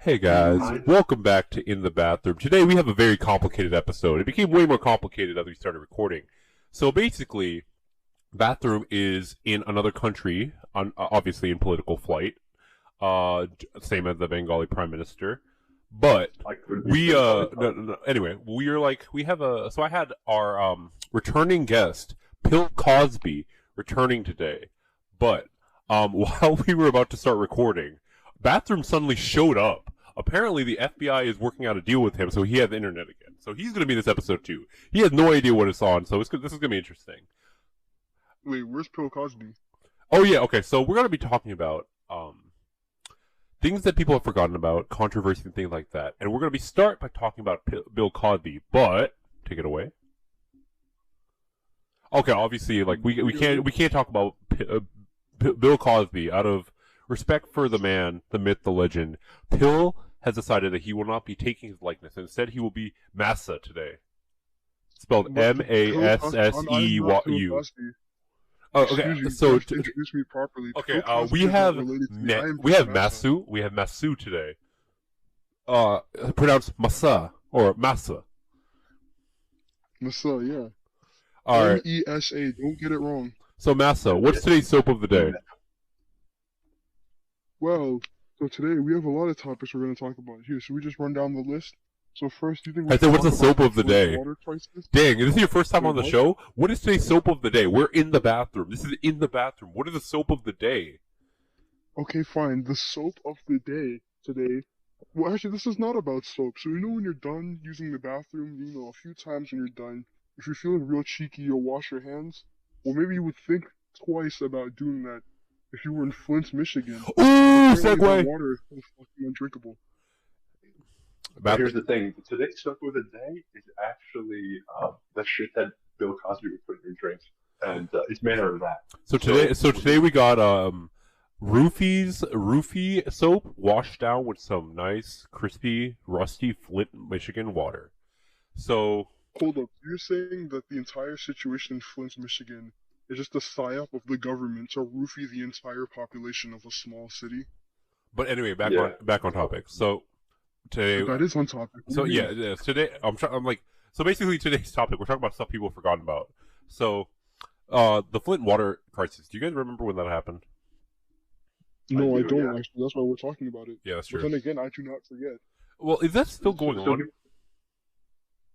Hey guys, welcome back to In the Bathroom. Today we have a very complicated episode. It became way more complicated as we started recording. So basically, Bathroom is in another country, obviously in political flight, same as the Bengali Prime Minister. But anyway, so I had our returning guest, Bill Cosby, returning today. But while we were about to start recording, Bathroom suddenly showed up. Apparently, the FBI is working out a deal with him, so he has internet again. So he's going to be in this episode too. He has no idea what it's on, so this is going to be interesting. Wait, where's Bill Cosby? Oh yeah, okay. So we're going to be talking about things that people have forgotten about, controversy and things like that. And we're going to start by talking about Bill Cosby. But take it away. Okay, obviously, like we can't talk about Bill Cosby out of respect for the man, the myth, the legend. Bill has decided that he will not be taking his likeness. Instead, he will be Massa today. Spelled M-A-S-S-E-U. Oh, okay. So introduce me properly. Okay, we have Masu. We have Masu today. Pronounced Massa or Massa. Massa, yeah. All right. M-E-S-A. Don't get it wrong. So Massa, what's today's soap of the day? Well, so today we have a lot of topics we're going to talk about here. Should we just run down the list? So first, do you think we I said, what's the soap of the day? Dang, this is your first time on the show? What is today's soap of the day? We're in the bathroom. This is in the bathroom. What is the soap of the day? Okay, fine. The soap of the day today. Well, actually, this is not about soap. So you know when you're done using the bathroom, a few times when you're done, if you're feeling real cheeky, you'll wash your hands. Well, maybe you would think twice about doing that if you were in Flint, Michigan. Ooh, segue! The water is fucking undrinkable. But here's the thing. Today's soap of the day is actually the shit that Bill Cosby would put in your drinks. And it's made out of that. So today we got roofie soap washed down with some nice, crispy, rusty Flint, Michigan water. So hold up. You're saying that the entire situation in Flint, Michigan is just a psyop of the government to roofie the entire population of a small city? But anyway, back on topic. So today that is on topic. So yeah, today so basically today's topic we're talking about stuff people have forgotten about. So the Flint water crisis. Do you guys remember when that happened? No, I don't actually. That's why we're talking about it. Yeah, that's true. But then again, I do not forget. Well, is that still going on?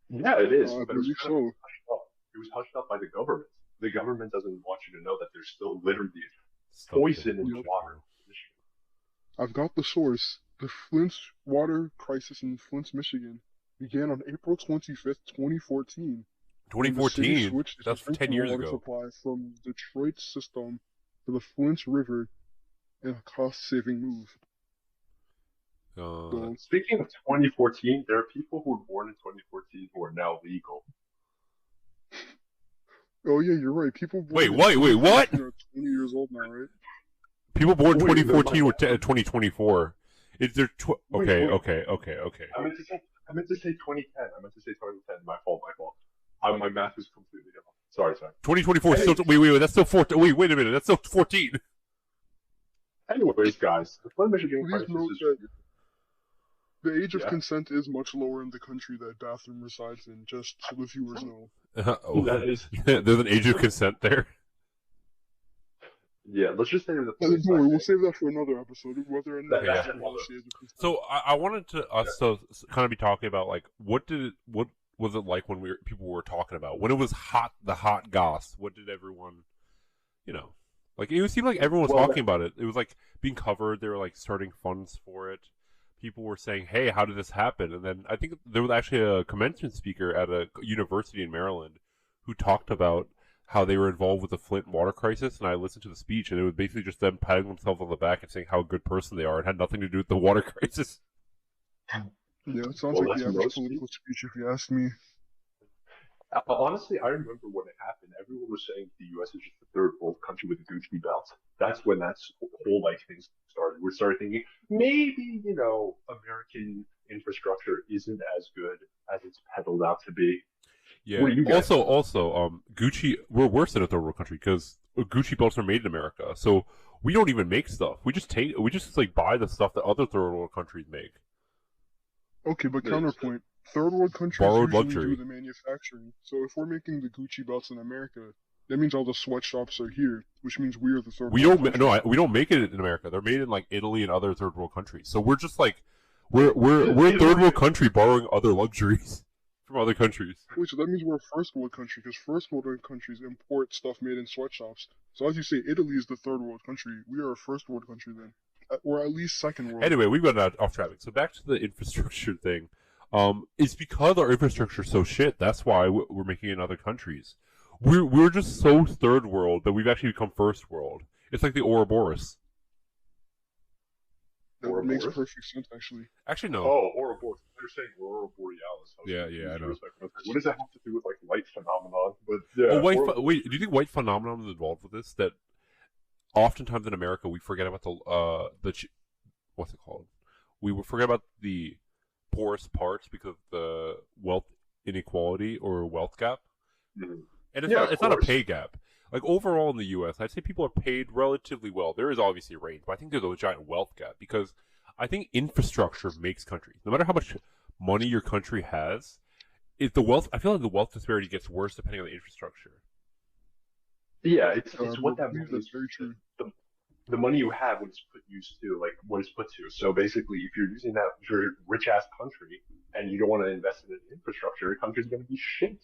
Yeah, it is. I but it was so. It was hushed up by the government. The government doesn't want you to know that there's still literally poison in the water. I've got the source. The Flint water crisis in Flint, Michigan began on April 25th, 2014. 2014? That's 10 years ago. Supply from Detroit's system to the Flint River in a cost-saving move. So, speaking of 2014, there are people who were born in 2014 who are now legal. Oh yeah, you're right. People born wait, what? Are 20 years old now, right? People born 2014 were 2024. Is there okay. I meant to say 2010. I meant to say 2010. My fault. My math is completely wrong. Sorry. 2024. Still, wait. That's still 14. Wait a minute. That's still 14. Anyways, guys, the Flint, Michigan crisis is. The age of consent is much lower in the country that Bathroom resides in, just so the viewers know. There's an age of consent there? Yeah, let's just say that. We'll save that for another episode. Whether or not So I wanted us to kind of be talking about, like, what was it like when people were talking about? When it was hot, the hot goss, what did everyone, like, it seemed like everyone was talking about it. It was, like, being covered. They were, like, starting funds for it. People were saying, hey, how did this happen? And then I think there was actually a commencement speaker at a university in Maryland who talked about how they were involved with the Flint water crisis, and I listened to the speech, and it was basically just them patting themselves on the back and saying how a good person they are. It had nothing to do with the water crisis. Yeah, it sounds like the average political speech, if you ask me. Honestly, I remember when it happened, everyone was saying the U.S. is just the third world country with a Gucci belt. That's when that whole, thing started. We started thinking, maybe, American infrastructure isn't as good as it's peddled out to be. Yeah. Also, Gucci, we're worse than a third world country because Gucci belts are made in America. So we don't even make stuff. We just buy the stuff that other third world countries make. Okay, but It's, counterpoint. Third world countries Borrowed usually do luxury. the manufacturing. So if we're making the Gucci belts in America, that means all the sweatshops are here, which means we are the third We world don't country. we don't make it in America. They're made in like Italy and other third world countries. So we're just like we're a third world country borrowing other luxuries from other countries. Wait, so that means we're a first world country, because first world countries import stuff made in sweatshops. So as you say, Italy is the third world country. We are a first world country then. Or at least second world. Anyway, we've gotten off traffic. So back to the infrastructure thing. It's because our infrastructure is so shit. That's why we're making it in other countries. We're just so third world that we've actually become first world. It's like the Ouroboros. That makes perfect sense, actually. Actually, no. Oh, Ouroboros. They're saying Aurora Borealis. Yeah, I know. What does that have to do with like light phenomenon? But yeah. Oh, wait. Do you think white phenomenon is involved with this? That oftentimes in America we forget about what's it called? We forget about the poorest parts because of the wealth inequality or wealth gap. Mm-hmm. And it's not a pay gap. Like overall in the U.S., I'd say people are paid relatively well. There is obviously a range, but I think there's a giant wealth gap because I think infrastructure makes countries. No matter how much money your country has, I feel like the wealth disparity gets worse depending on the infrastructure. Yeah, it's what that money is. Very true. The money you have when it's put used to, like what it's put to. So basically, if you're using that, if you're a rich ass country and you don't want to invest in infrastructure, your country's going to be shit.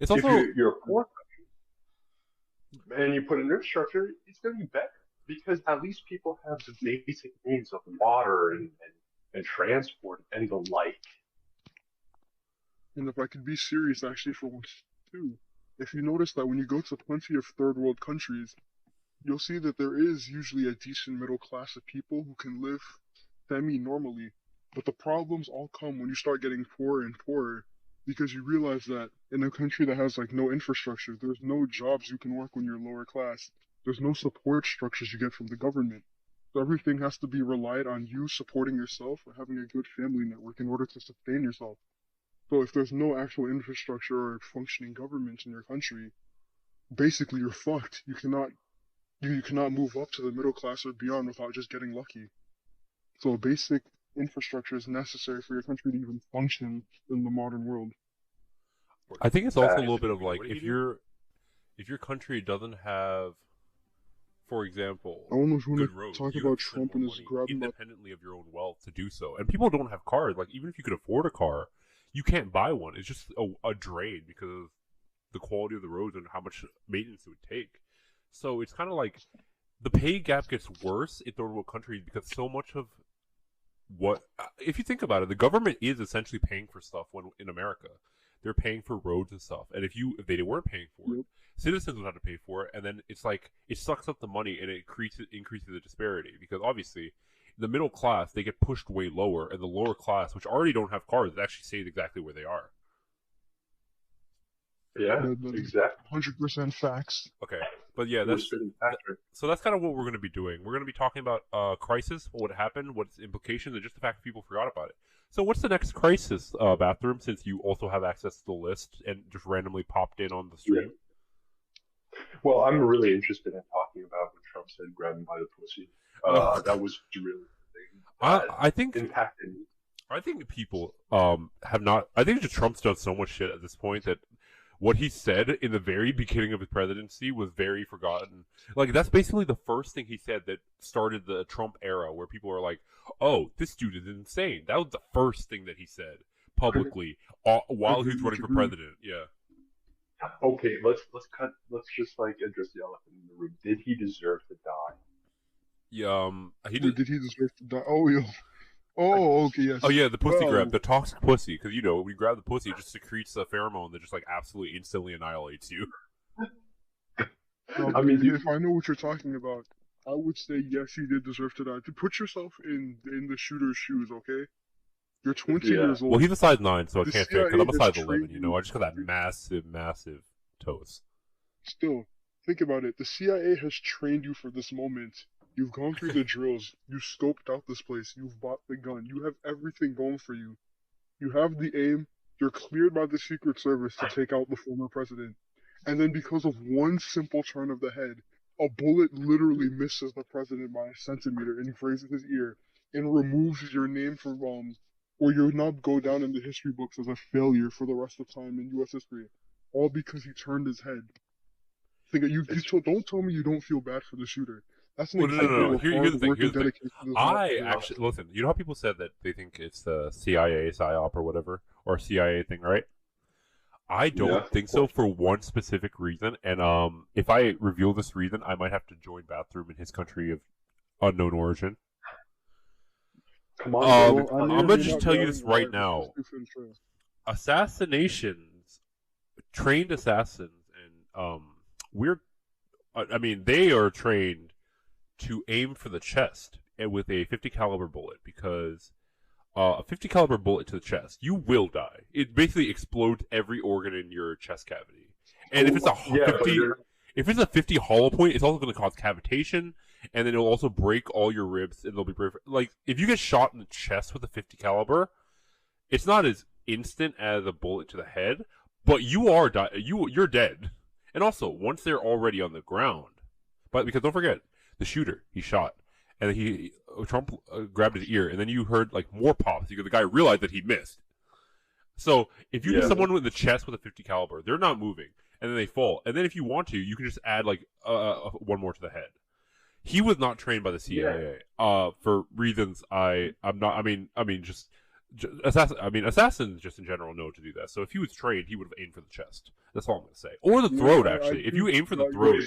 It's also if you're a poor country and you put in infrastructure, it's going to be better because at least people have the basic needs of water and transport and the like. And if I could be serious, actually, for once too, if you notice that when you go to plenty of third world countries, you'll see that there is usually a decent middle class of people who can live semi-normally. But the problems all come when you start getting poorer and poorer, because you realize that in a country that has like no infrastructure, there's no jobs you can work when you're lower class. There's no support structures you get from the government. So everything has to be relied on you supporting yourself or having a good family network in order to sustain yourself. So if there's no actual infrastructure or functioning government in your country, basically you're fucked. You cannot move up to the middle class or beyond without just getting lucky. So basic infrastructure is necessary for your country to even function in the modern world. I think it's also a little bit of like if your country doesn't have, for example, I don't know if you good want roads, to talk you about have to spend Trump more and his money grabbing up. independently of your own wealth to do so. And people don't have cars. Like even if you could afford a car, you can't buy one. It's just a drain because of the quality of the roads and how much maintenance it would take. So it's kind of like the pay gap gets worse in third world countries because so much of what, if you think about it, the government is essentially paying for stuff when in America. They're paying for roads and stuff. And if they weren't paying for it, citizens would have to pay for it. And then it's like, it sucks up the money and it increases the disparity. Because obviously, the middle class, they get pushed way lower. And the lower class, which already don't have cars, actually stay exactly where they are. Yeah, exactly. 100% facts. Okay, but yeah, so that's kind of what we're going to be doing. We're going to be talking about crisis, what happened, what's implications, and just the fact that people forgot about it. So what's the next crisis, Bathroom, since you also have access to the list and just randomly popped in on the stream? Yeah. Well, I'm really interested in talking about when Trump said grab him by the pussy. That was really I think impacted me. I think people have not. I think just Trump's done so much shit at this point that what he said in the very beginning of his presidency was very forgotten. Like, that's basically the first thing he said that started the Trump era, where people are like, oh, this dude is insane. That was the first thing that he said publicly while he was running for president. Yeah. Okay, let's just like address the elephant in the room. Did he deserve to die? Yeah, did he deserve to die? Oh, yeah. Oh, okay, yes. Oh, yeah, the pussy grab, the toxic pussy, because, you know, when you grab the pussy, it just secretes a pheromone that just, like, absolutely instantly annihilates you. I mean, if I know what you're talking about, I would say, yes, he did deserve to die. To put yourself in the shooter's shoes, okay? You're 20 years old. Well, he's a size 9, so I can't fit, because I'm a size 11, you know? I just got that massive, massive toes. Still, think about it. The CIA has trained you for this moment. You've gone through the drills. You scoped out this place. You've bought the gun. You have everything going for you. You have the aim. You're cleared by the Secret Service to take out the former president. And then because of one simple turn of the head, a bullet literally misses the president by a centimeter and grazes his ear and removes your name from or you'll not go down in the history books as a failure for the rest of time in U.S. history, all because he turned his head. Don't tell me you don't feel bad for the shooter. That's an Well, no. example of Here's the hard thing. work and dedication. Listen. You know how people said that they think it's the CIA psyop or whatever, or CIA thing, right? I don't think so for one specific reason, and if I reveal this reason, I might have to join Bathroom in his country of unknown origin. Come on, I'm gonna just tell you this right now: assassinations, trained assassins, and they are trained to aim for the chest and with a 50 caliber bullet because. A 50 caliber bullet to the chest, you will die. It basically explodes every organ in your chest cavity. And if it's a 50 hollow point, it's also going to cause cavitation, and then it'll also break all your ribs, and they'll be like if you get shot in the chest with a 50 caliber, it's not as instant as a bullet to the head, but you're dead. And also, once they're already on the ground, but because don't forget, the shooter, he shot. And then Trump grabbed his ear, and then you heard like more pops because the guy realized that he missed. So if you hit someone in the chest with a 50 caliber, they're not moving, and then they fall. And then if you want to, you can just add like one more to the head. He was not trained by the CIA for reasons assassins just in general know to do that. So if he was trained, he would have aimed for the chest. That's all I'm going to say. Or the throat, actually. If you aim for the throat.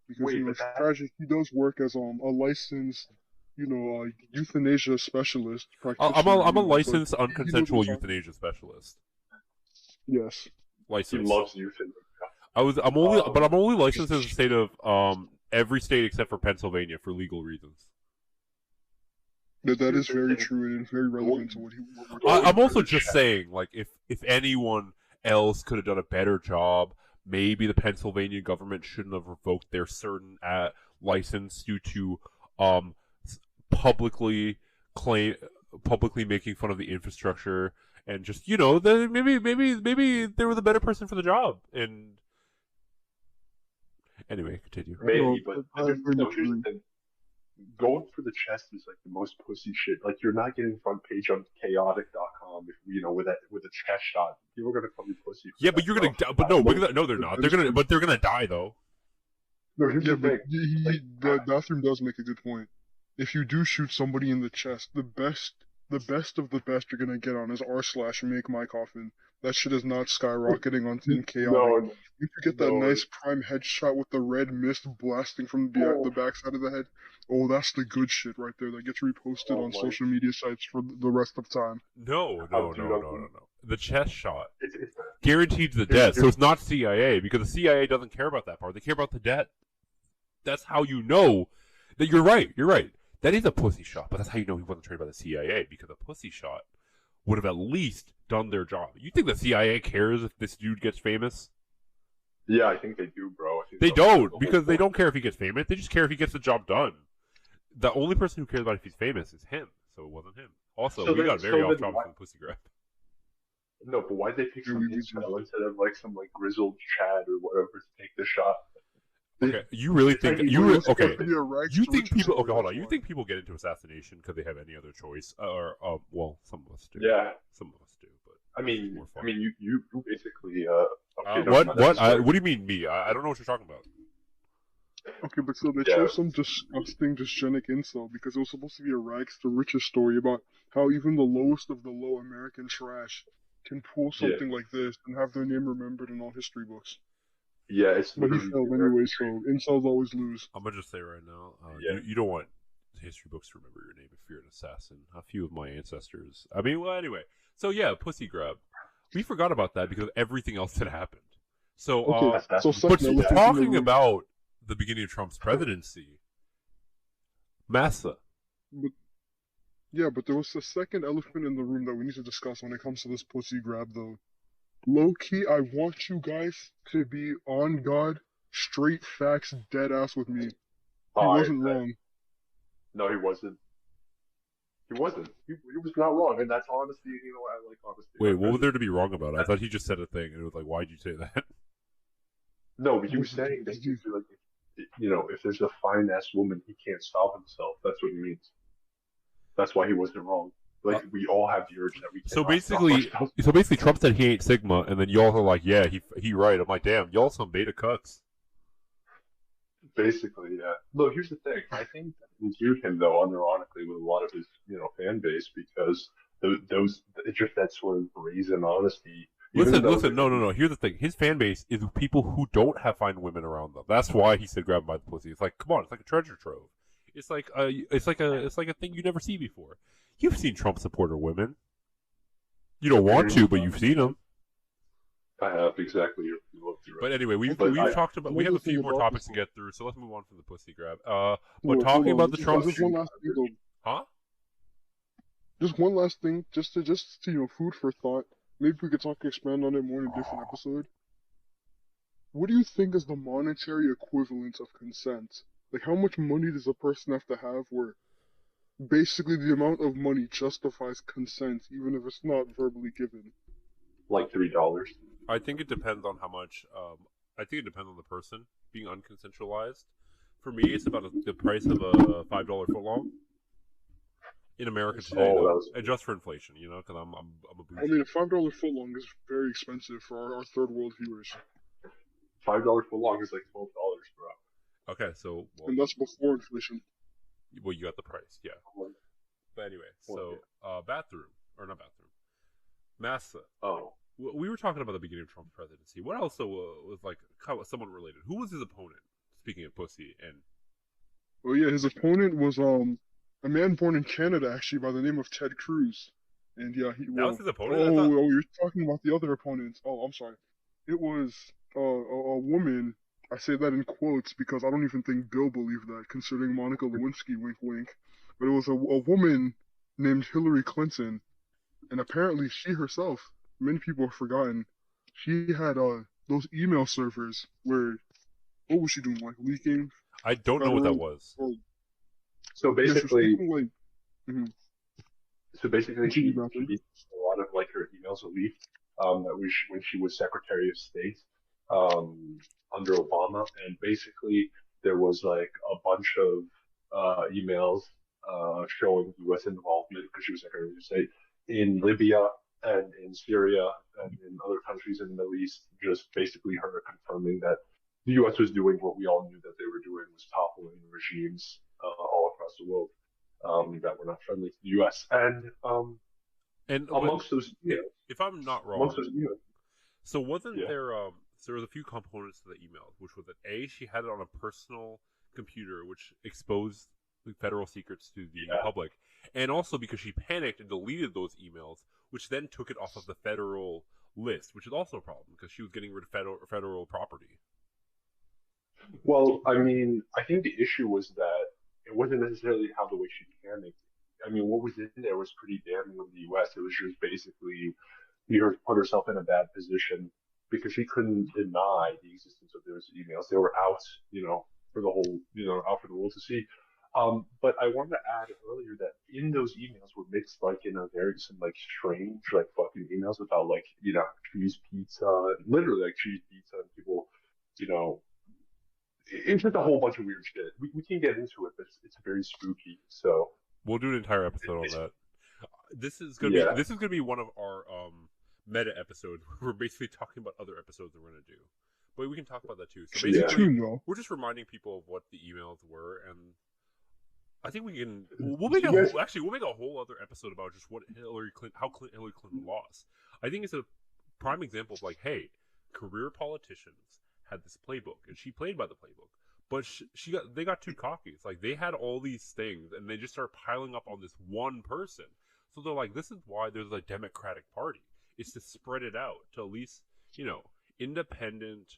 Because tragic. He does work as a licensed, euthanasia specialist. I'm a licensed unconsensual euthanasia specialist. Yes. Licensed. He loves euthanasia. I'm only licensed in the state of every state except for Pennsylvania for legal reasons. That is very true, and it's very relevant to what I'm also just saying, like, if anyone else could have done a better job, maybe the Pennsylvania government shouldn't have revoked their certain license due to publicly making fun of the infrastructure and just maybe they were the better person for the job. And anyway, continue. Maybe, but here's the thing. Going for the chest is like the most pussy shit. Like you're not getting front page on chaotic.com if with a chest shot. People are gonna call you pussy. Yeah, but you're gonna die. But no, they're not. They're gonna die though. No, here's the thing. The Bathroom does make a good point. If you do shoot somebody in the chest, the best of the best you're gonna get on is r/make my coffin. That shit is not skyrocketing onto chaotic. If you get that nice prime headshot with the red mist blasting from the backside of the head, that's the good shit right there. That gets reposted on social media sites for the rest of time. No. The chest shot guaranteed the death. So it's not CIA because the CIA doesn't care about that part. They care about the death. That's how you know that you're right. You're right. That is a pussy shot, but that's how you know he wasn't trained by the CIA because a pussy shot would have at least done their job. You think the CIA cares if this dude gets famous? Yeah, I think they do, bro. They don't, because they don't care if he gets famous. They just care if he gets the job done. The only person who cares about if he's famous is him, so it wasn't him. Also, we got very off topic from the pussy grab. No, but why'd they pick some instead of like some like grizzled Chad or whatever to take the shot? Okay, you really think you think people? Okay, hold on. You think people get into assassination because they have any other choice? Well, some of us do. Yeah, some of us do. But I mean, you basically what do you mean me? I don't know what you're talking about. Okay, but so they chose some disgusting dysgenic incel because it was supposed to be a rags to riches story about how even the lowest of the low American trash can pull something like this and have their name remembered in all history books. Yeah, but he failed anyway, so incels always lose. I'm gonna just say right now, you don't want history books to remember your name if you're an assassin. A few of my ancestors. I mean, well, anyway. So yeah, pussy grab. We forgot about that because of everything else that happened. So, but talking about the beginning of Trump's presidency, Massa. But there was a second elephant in the room that we need to discuss when it comes to this pussy grab, though. Low-key, I want you guys to be on God, straight facts, dead ass with me. He wasn't wrong. No, he wasn't. He wasn't. He was not wrong, and that's honesty. I like honesty. Wait, what was there to be wrong about? I thought he just said a thing, and it was like, why'd you say that? No, but he was saying that if there's a fine-ass woman, he can't stop himself. That's what he means. That's why he wasn't wrong. Like we all have the urge that we So cannot stop basically, ourselves. Trump said he ain't Sigma, and then y'all are like, yeah, he right. I'm like, damn, y'all some beta cucks. Basically, yeah. Look, here's the thing. I think that endeared him, though, unironically, with a lot of his, fan base because those it's just that sort of brazen honesty. Even though Listen. No. Here's the thing. His fan base is people who don't have fine women around them. That's why he said grab him by the pussy. It's like, come on, it's like a treasure trove. It's like a thing you never see before. You've seen Trump supporter women. You don't want to, but you've seen them. I have exactly. You're right. But anyway, we've talked about. We have a few more topics to get through, so let's move on from the pussy grab. But talking about the Trump. Just one last thing, though. Huh? Just one last thing, just to food for thought. Maybe we could expand on it more in a different episode. What do you think is the monetary equivalent of consent? Like, how much money does a person have to have where basically the amount of money justifies consent, even if it's not verbally given? Like $3. I think it depends on how much. I think it depends on the person being unconsensualized. For me, it's about the price of a $5 footlong in America today, adjust for inflation. Because I'm a bougie. I mean, a $5 footlong is very expensive for our third world viewers. $5 footlong is like $12, bro. Okay, so and that's before inflation. Well, you got the price, yeah. But anyway, so bathroom or not bathroom, massa. Oh. We were talking about the beginning of Trump's presidency. What else was like somewhat related? Who was his opponent? Speaking of pussy, and well, yeah, his opponent was a man born in Canada, actually, by the name of Ted Cruz. And yeah, that was his opponent. Oh, you're talking about the other opponent. Oh, I'm sorry. It was a woman. I say that in quotes because I don't even think Bill believed that, considering Monica Lewinsky, wink, wink. But it was a woman named Hillary Clinton, and apparently she herself. Many people have forgotten. She had those email servers where, what was she doing? Like leaking? I don't know what that was. So basically, mm-hmm. She a lot of like her emails were leaked. That was when she was Secretary of State under Obama, and basically there was like a bunch of emails showing U.S. involvement because she was Secretary of State in Libya and in Syria and in other countries in the Middle East, just basically her confirming that the U.S. was doing what we all knew that they were doing, was toppling regimes all across the world that were not friendly to the U.S. And amongst those, if I'm not wrong, so wasn't there? So there was a few components to the emails, which was that she had it on a personal computer, which exposed the federal secrets to the public, and also because she panicked and deleted those emails, which then took it off of the federal list, which is also a problem because she was getting rid of federal property. Well, I mean, I think the issue was that it wasn't necessarily how the way she panicked. I mean, what was in there was pretty damning of the U.S. It was just basically put herself in a bad position because she couldn't deny the existence of those emails. They were out, for the whole, out for the world to see. But I wanted to add earlier that in those emails were mixed like in some like strange like fucking emails about like cheese pizza, literally like cheese pizza, and people, it's just a whole bunch of weird shit. We can get into it, but it's very spooky. So we'll do an entire episode on that. This is gonna be one of our meta episodes. We're basically talking about other episodes that we're gonna do, but we can talk about that too. So basically, we're just reminding people of what the emails were, and I think we can. We'll make a whole other episode about just what how Hillary Clinton lost. I think it's a prime example of like, hey, career politicians had this playbook, and she played by the playbook. But they got too cocky. It's like they had all these things, and they just started piling up on this one person. So they're like, this is why there's a Democratic Party. It's to spread it out to at least, independent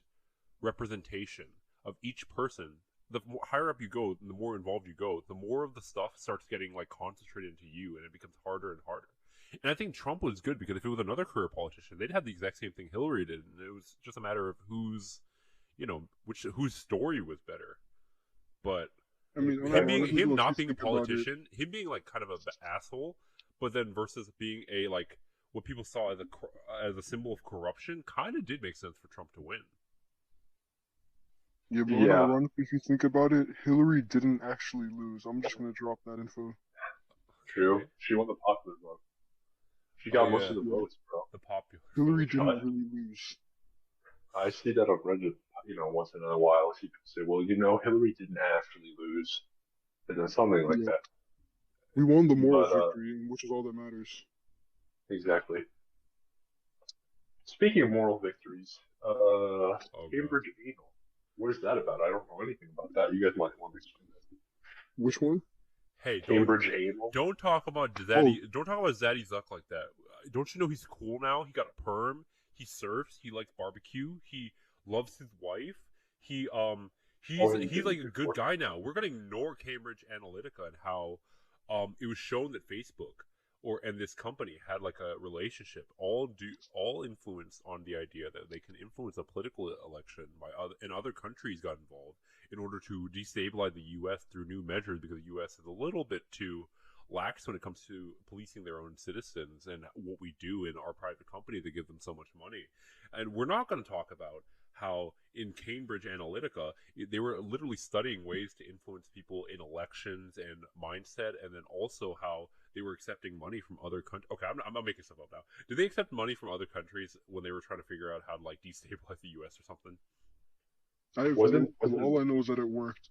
representation of each person. The higher up you go, the more involved you go, the more of the stuff starts getting like concentrated into you, and it becomes harder and harder. And I think Trump was good because if it was another career politician, they'd have the exact same thing Hillary did, and it was just a matter of whose story was better. But I mean, him not being a politician, him being like kind of an asshole, but then versus being a like what people saw as a symbol of corruption, kind of did make sense for Trump to win. Yeah, but ironically, if you think about it, Hillary didn't actually lose. I'm just gonna drop that info. True. right? She won the popular vote. She Oh, got most yeah. of the Yeah. votes, bro. The popular. Hillary God. didn't really lose. I see that on Reddit, once in a while. People say, well, Hillary didn't actually lose. And then something like Yeah. that. We won the moral But, victory, which is all that matters. exactly. Speaking of moral victories, Oh, Cambridge Anal. What is that about? I don't know anything about that. You guys might want to explain that. Which one? Hey, Cambridge Anal? don't talk about Zaddy. Don't talk about Zaddy Zuck like that. Don't you know he's cool now? He got a perm. He surfs. He likes barbecue. He loves his wife. He's like a good guy now. We're gonna ignore Cambridge Analytica and how it was shown that Facebook and this company had like a relationship, all influenced on the idea that they can influence a political election and other countries got involved in order to destabilize the U.S. through new measures, because the U.S. is a little bit too lax when it comes to policing their own citizens and what we do in our private company to give them so much money. And we're not going to talk about how in Cambridge Analytica, they were literally studying ways to influence people in elections and mindset, and then also how they were accepting money from other countries. Okay, I'm not making stuff up now. Did they accept money from other countries when they were trying to figure out how to like destabilize the U.S. or something? All I know is that it worked.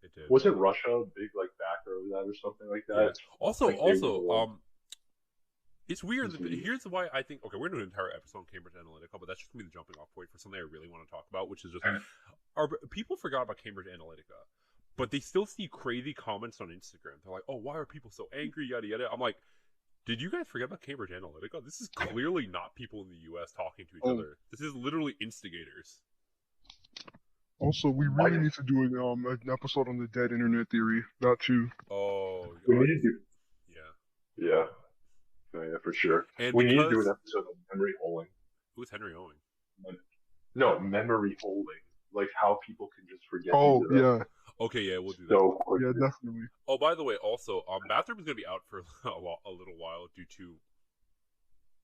It did. Wasn't Russia a big backer of that or something like that? Yeah. Also, it's weird. Mhm. Here's why I think. Okay, we're gonna do an entire episode on Cambridge Analytica, but that's just gonna be the jumping off point for something I really want to talk about, which is just people forgot about Cambridge Analytica, but they still see crazy comments on Instagram. They're like, "Oh, why are people so angry?" Yada yada. I'm like, did you guys forget about Cambridge Analytica? This is clearly not people in the U.S. talking to each other. This is literally instigators. Also, we really need to do an episode on the dead internet theory. That too. Oh, we need to do. Yeah. Yeah, for sure. And we need to do an episode on memory holding. Who's Henry Owing? No, memory holding. Like how people can just forget. Oh, yeah. Okay, yeah, we'll do that. So quickly. Yeah, definitely. Oh, by the way, also, Bathroom is gonna be out for a little while due to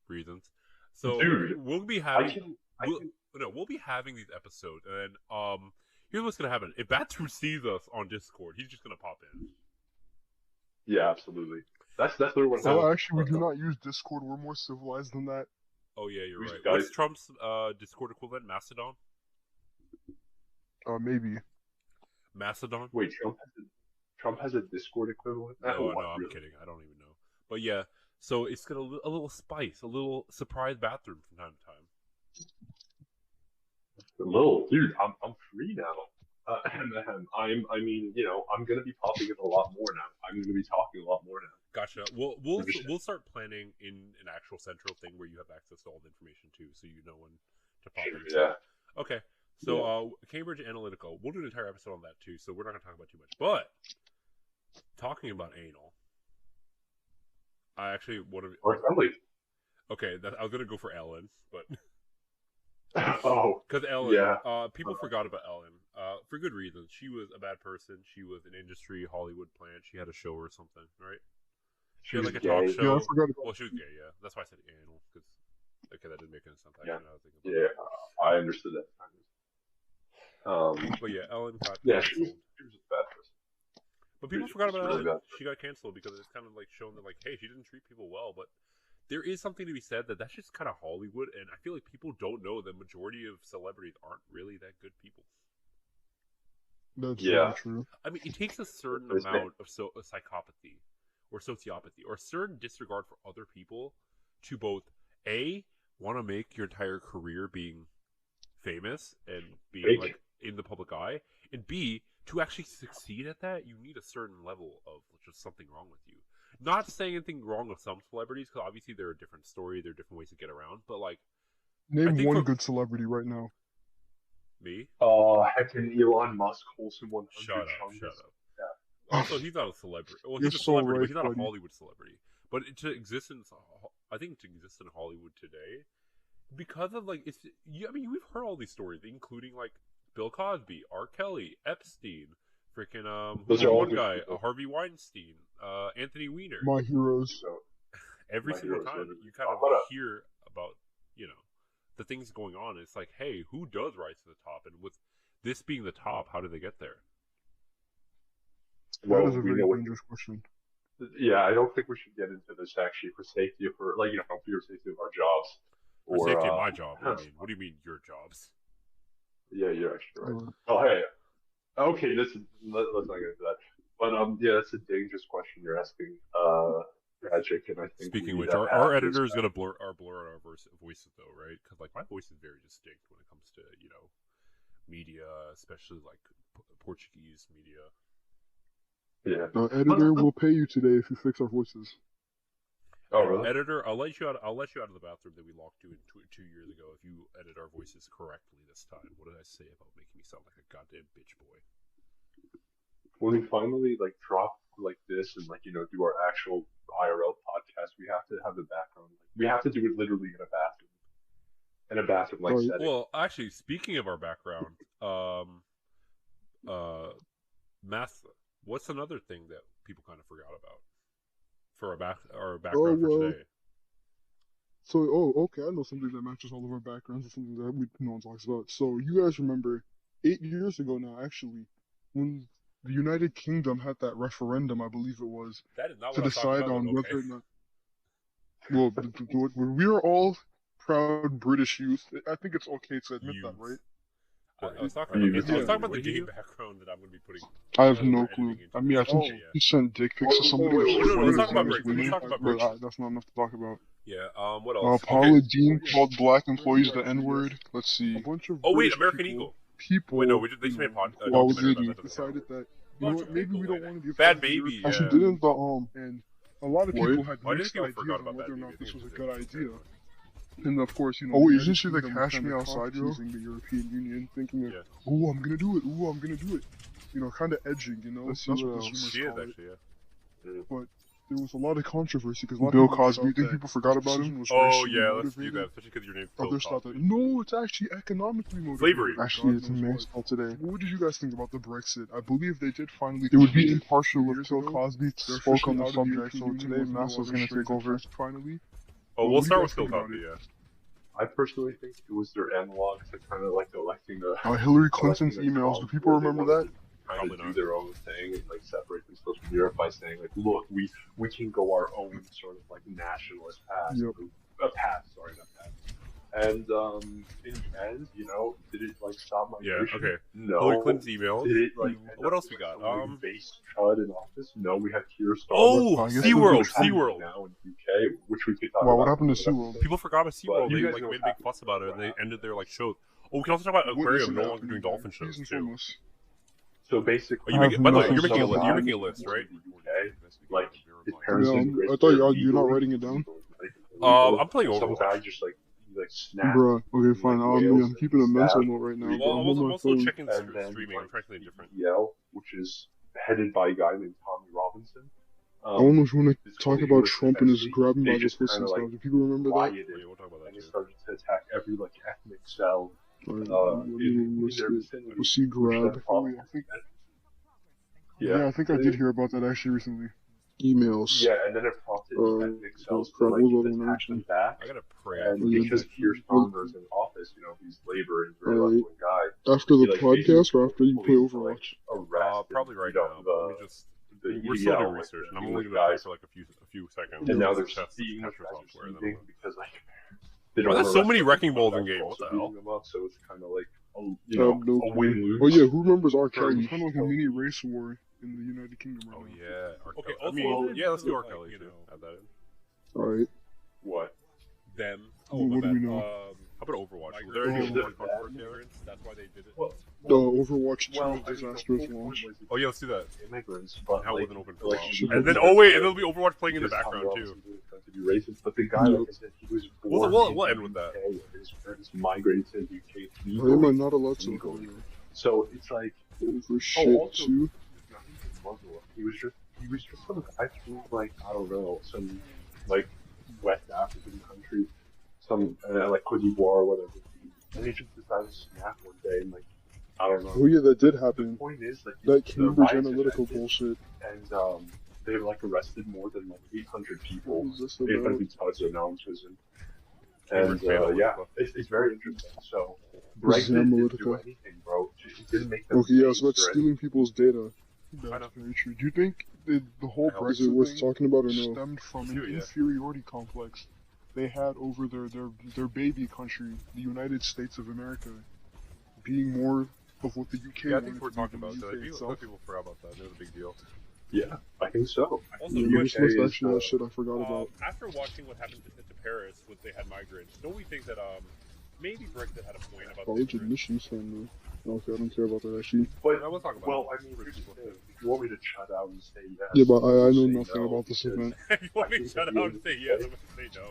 reasons. So dude, we'll be having we'll be having these episodes, and here's what's gonna happen. If Bathroom sees us on Discord, he's just gonna pop in. Yeah, absolutely. That's literally what So happened. actually, we do not use Discord. We're more civilized than that. Oh yeah, you're right. Guys... What's Trump's Discord equivalent? Mastodon? Maybe. Mastodon? Wait, Trump has a Discord equivalent? No, I'm kidding. I don't even know. But yeah, so it's got a little spice, a little surprise Bathroom from time to time. Dude, I'm free now. I'm gonna be popping in a lot more now. I'm gonna be talking a lot more now. Gotcha. We'll start planning in an actual central thing where you have access to all the information too, so you know when to pop in. Yeah. Okay. So Cambridge Analytica, we'll do an entire episode on that too. So we're not gonna talk about too much. But talking about anal, I actually want to. Or Ellie. Okay, I was gonna go for Ellen, but. Oh. Because Ellen, people forgot about Ellen. For good reason. She was a bad person. She was an industry Hollywood plant. She had a show or something, right? She had like a talk show. Yeah, I forgot about she was gay. Yeah, that's why I said anal. Because that didn't make any sense. I understood that. But yeah, Ellen got she was a bad person. But people forgot about Ellen. She got canceled because it's kind of like shown that hey, she didn't treat people well. But there is something to be said that's just kind of Hollywood, and I feel like people don't know the majority of celebrities aren't really that good people. That's very true. I mean, it takes a certain amount of psychopathy or sociopathy or a certain disregard for other people to both A, want to make your entire career being famous and being like in the public eye, and B, to actually succeed at that, you need a certain level of just something wrong with you. Not saying anything wrong with some celebrities, because obviously they're a different story, there are different ways to get around, but like... Name one good celebrity right now. Me? Heckin' Elon Musk, Wholesome 100. Shut up. Yeah. Also, he's not a celebrity. Well, he's a celebrity, but he's not a Hollywood celebrity. But to exist in Hollywood today, because of like, we've heard all these stories, including like Bill Cosby, R. Kelly, Epstein, freaking those are all one guy, Harvey Weinstein, Anthony Weiner. My heroes. Every single time you kind of hear about the things going on. It's like, hey, who does rise to the top? And with this being the top, how do they get there? That is a very dangerous question. Yeah, I don't think we should get into this actually for safety for for your safety of our jobs For or safety of my job, what do you mean? What do you mean your jobs? yeah, you're actually right. Uh, Oh hey, okay, let's not get into that. But yeah, that's a dangerous question you're asking, Tragic, and I think Speaking of we which, our, have our this. editor is gonna blur out our voices though, right? Because like my voice is very distinct when it comes to media, especially like Portuguese media. Yeah. the editor will pay you today if you fix our voices. Oh really? Editor, I'll let you out. I'll let you out of the bathroom that we locked you in 2 years ago if you edit our voices correctly this time. What did I say about making me sound like a goddamn bitch boy? When we finally drop like this and do our actual IRL podcast, we have to have the background. We have to do it literally in a bathroom Oh, setting. Well, actually, speaking of our background, math. What's another thing that people kind of forgot about for our background for today? So, okay, I know something that matches all of our backgrounds and something that no one talks about. So, you guys remember 8 years ago now, actually, when the United Kingdom had that referendum, I believe it was, That is not to what I was talking decide about. on Okay. whether or not. Well, we are all proud British youth. I think it's okay to admit that, right? I was talking about the game background that I'm going to be putting. I have no clue. I mean, I think he sent dick pics to somebody. Let's talk about Brexit. Let's talk about Brexit. That's not enough to talk about. Yeah. What else? Paula Dean called black employees the N-word. Let's see. A bunch of British American Eagle. People. Wait, no, they just made a podcast. Well, we decided that maybe we don't want to be Bad Baby. Actually, didn't and a lot of people had mixed ideas forgot on about whether or Bad not Baby. this was a good idea. And of course, isn't she the Cash Me Outside girl? The European Union, thinking, I'm gonna do it. I'm gonna do it. Kind of edging. That's what the Zoomers call it. Yeah. But there was a lot of controversy because Bill Cosby. You think people forgot about him? Oh yeah, let's do that, especially because your name's Bill Others thought that no, it's actually economically motivated. Slavery. Actually, it's a man's fault today. What did you guys think about the Brexit? I believe they did finally. It would be impartial if Bill Cosby spoke on the subject. So today, NASA's going to take over. Finally. Oh, we'll start with Bill Cosby. Yeah. I personally think it was their analog to kind of electing the. Hillary Clinton's emails. Do people remember that? Kind of do their own thing and separate themselves from Europe by saying look, we can go our own sort of nationalist path. Yep. Sorry, not path. And in the end, did it stop migration? Yeah. Okay. No. Hillary Clinton's emails. Did it what else we got? Base Chud in office? No, we had Keir Starmer. Oh, SeaWorld. Now in the UK, which we could talk about. What happened to SeaWorld? People forgot about SeaWorld. They made a big fuss about it, and they ended their shows. Oh, we can also talk about Aquarium no longer doing dolphin shows too. So basically, by the way, you're making a list, right? His parents. I thought you're not writing it down. I'm playing Overwatch. Some guy just snapped. Bruh, okay, fine. I'm keeping a mental note right now. Well, I'm also checking streaming. I'm trying something different. EL, which is headed by a guy named Tommy Robinson. I almost want to talk about Trump and his grabbing by the pussy and stuff. Do people remember that? We'll talk about that and he too. started to attack every ethnic cell. Was he grab? I think I did hear about that actually recently. Emails. Yeah, and then it prompted ethnic cells to attack them back. I gotta pray. And because Keir Starmer's in office, he's labor and very left-wing guy. After the podcast or after you play Overwatch? Probably right now. Let me just. We're still doing research, and I'm only going to play for a few seconds. And now they're seeing software. Because there's so many wrecking balls in game. What the hell? So it's kind of a win-lose. Oh yeah, who remembers R. Kelly? It's kind of like a mini race war in the United Kingdom right now. Yeah. Okay. Let's do R. Kelly. Add that in. All right. What? Them. What do we know? How about Overwatch? There any That's why they did it. The Overwatch 2 disastrous launch. Oh yeah, let's do that. Immigrants, but how wasn't open for a while. And then and there'll be Overwatch playing in the background too. To be racist, but the guy, like I said, he was born. We'll end with that. His parents migrated to the UK. Why am I not allowed to go? So it's like over shit too. He was just some guy from I don't know, some West African country, some Cote d'Ivoire or whatever. And he just decided to snap one day and I don't know. Oh yeah, that did happen. The point is that Cambridge Analytical bullshit. And they arrested more than 800 people. 800 thugs are now in prison. And it's very interesting. So Brexit didn't do anything, bro. It didn't make them. Okay, yeah, so it's stealing people's data. That's very true. Do you think The whole Is Brexit it worth thing talking about or no? stemmed from Do an it, yeah. inferiority complex they had over their baby country, the United States of America, being more of what the UK Yeah, I wanted think we're to be talking than about the that. UK itself. People forgot about that. It was a big deal. Yeah, I think so. Also, Yeah, the this UK list is, actually has shit I forgot about. after watching what happened to Paris when they had migrants, don't we think that maybe Brexit had a point about the College immigrants? admissions thing, though. Okay, I don't care about that actually. But, I will talk about well, it. I mean, here's the thing. If you want me to shut out and say yes, Yeah, but I will know say nothing no, about this because- event. You want me to shut out and say yes? I'm going to say no.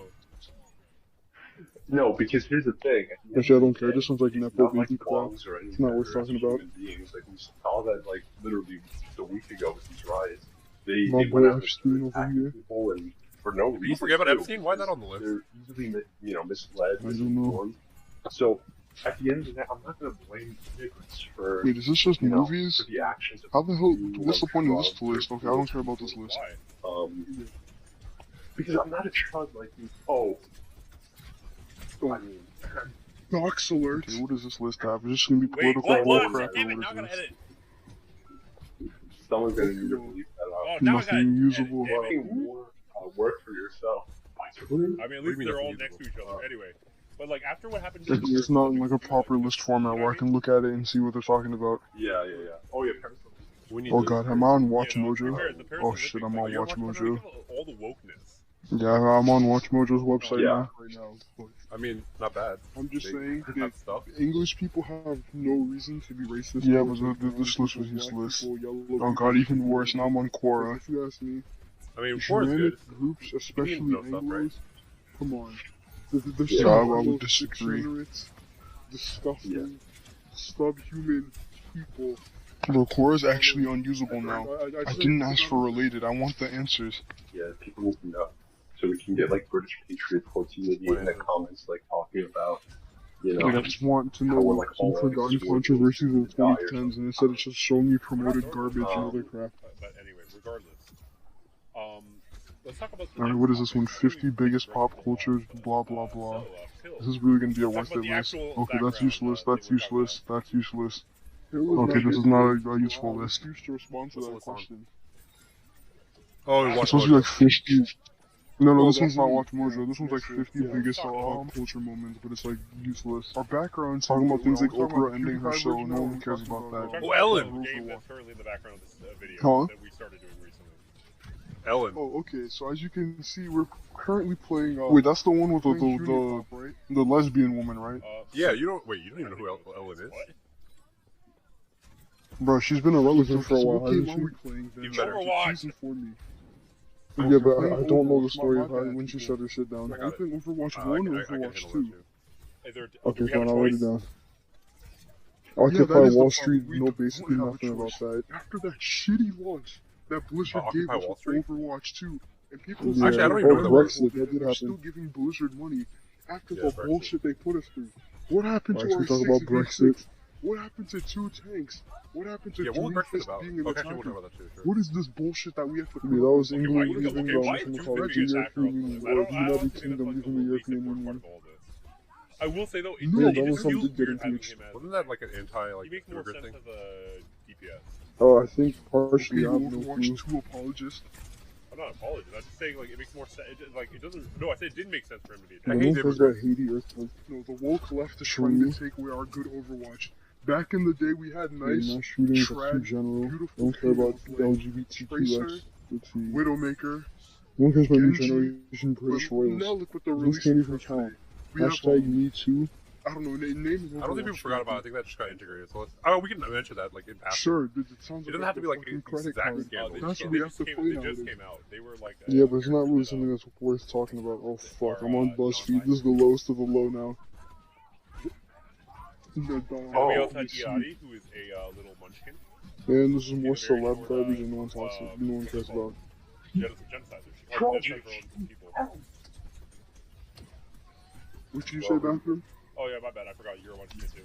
No, because here's the thing. At the end Actually, I of don't the care. day, This one's like it's Nepo not like baby crap. dogs or any It's not worth better talking as about. human beings. Like, we saw that, like, literally just a week ago with these riots. They My went boy out and Epstein started over attacking here. people and for no reason. You forget about too, Epstein? Why because not on the list? They're easily, misled, I don't know. misinformed. So, at the end of the day, I'm not going to blame immigrants for, Wait, is this just for movies? the actions of How the hell? you What's the know, point of this Trump, list? Okay, I don't care about this list. Why? Because I'm not a chud like you. Oh. I mean, Dox alert. Okay, what does this list have? Is this gonna be Wait, political what? crap Damn or it, what now I gotta is this? edit. someone's going to need to bleep that Oh, out. now I gotta Nothing edit. usable. Damn it. Making more work for yourself. I mean, at What do you least mean Oh. they're all nothing next to each usable? other. Anyway, but like after what happened, It's not in like a proper list format where I can look at it and see what they're talking about. Yeah. Oh, yeah, Paris. We need Oh to- god, am I on Watch Yeah, no, Mojo? the Paris Oh Olympics, shit, I'm like, on you're Watch We Mojo. have all the wokeness. Yeah, I'm on Watch Mojo's website Yeah. now. Right now. But I mean, not bad. I'm just They saying have that stuff. English people have no reason to be racist. Yeah, towards, but like, this brown list people, was black useless. people, yellow Oh people, god, even worse. Now I'm on Quora. If you ask me, I mean, Quora is Germanic good. groups, especially know stuff, right? Anglos, come on. They're Yeah, some I of the would most disagree. degenerate, disgusting, Yeah. subhuman people. Bro, Quora's actually unusable now. I said- didn't ask for related. I want the answers. Yeah, people need to know. So we can get, like, British Patriot 1488 in the comments, like, talking about, Like, I just want to How know we're, like, some all forgotten sworn controversies of the to die or 2010s, and instead it's just showing me promoted garbage and Um, other crap. But anyway, regardless, let's talk about. Alright, what is this one? 50 biggest pop cultures, blah blah blah. This is really gonna be a worth it list. Okay, that's useless, that's useless, that's useless. Okay, this is not a useful list. What's the list on? Oh, It's supposed to be like 50. No, Oh, this one's that's not me. Watch Mojo. This one's like 50 Yeah. biggest pop culture moments, but it's like useless. Our background's talking about things like Oprah ending her show. No one cares about that. Oh, Ellen! Game that's currently in the background of this video Huh? that we started doing recently. Ellen. Oh, okay. So as you can see, we're currently playing. Wait, that's the one with playing Junior Pop, right? the lesbian woman, right? Yeah, you don't even know who Ellen is? What? Bro, she's been irrelevant for a So while, what hasn't game she? are we playing then? Even better. Please inform me. Yeah, but Playing I don't know the Overwatch, story my of how bad, when she people. shut her shit down. I Are got we it. playing Overwatch I 1 can or handle Overwatch that 2? too. Is there, do Okay, we have fine, a I'll write it choice? down. Yeah, Occupy that is the Wall problem. Street, We know don't basically have a nothing about choice. that. After that shitty launch that Blizzard gave Occupy us Wall with Street? Overwatch 2, and people Yeah, Actually, I don't even know that word. Brexit, that did they're happen. still giving Blizzard money after Yeah, the Brexit. bullshit they put us through. What happened Alright, to should our we talk about 6v6? What happened to 2 tanks? What happened to Yeah, what was Brexit Doomfist about? being an Okay, we'll talk attacker? about that too, sure. What is this bullshit that we have to Yeah, that was Okay, England why, leaving okay, the why is from the Doomfist college being to a the attacker on European this? Union, I or don't the United think that's Kingdom like leaving the the least European important part Union. of all this. I will say though, it, No, it that just was feels something weird getting having reached. him as. Wasn't that like an anti He makes more sense thing? as a DPS. Oh, I think Okay, partially, I have no Overwatch clue. 2 apologist. I'm not apologizing. I'm just saying like it makes more sense. Like it doesn't. No, I said it didn't make sense for him to be a No DPS. one cares about Haiti Earthquake. No, the woke left is trying to take away our good Overwatch. Back in the day, we had nice, Mass shootings, that's too trad, general. beautiful Don't care about females like LGBTQX. Tracer, Let's see. Widowmaker. No one cares about New Genji, Generation But British now Royals. look what they're Those releasing can't for even us count. today. We have, Hashtag Me Too. I don't know, name I don't think people forgot about it. I think that just got integrated. So let's, we can mention that like in passing. Sure, it sounds It like doesn't have to be like fucking an credit exact card. scandal. That's They what we just have to came- play They just nowadays. came out. They were like. Yeah, but it's not really something that's worth talking about. Oh fuck, I'm on BuzzFeed. This is the lowest of the low now. Oh, we also had Giadi, who is a little munchkin. And this is more He's a very celeb short, garbage and no one talks. No one cares about. Genocider. Genocide for all these people. What did you say, Bathroom? Oh yeah, my bad. I forgot you're a munchkin too.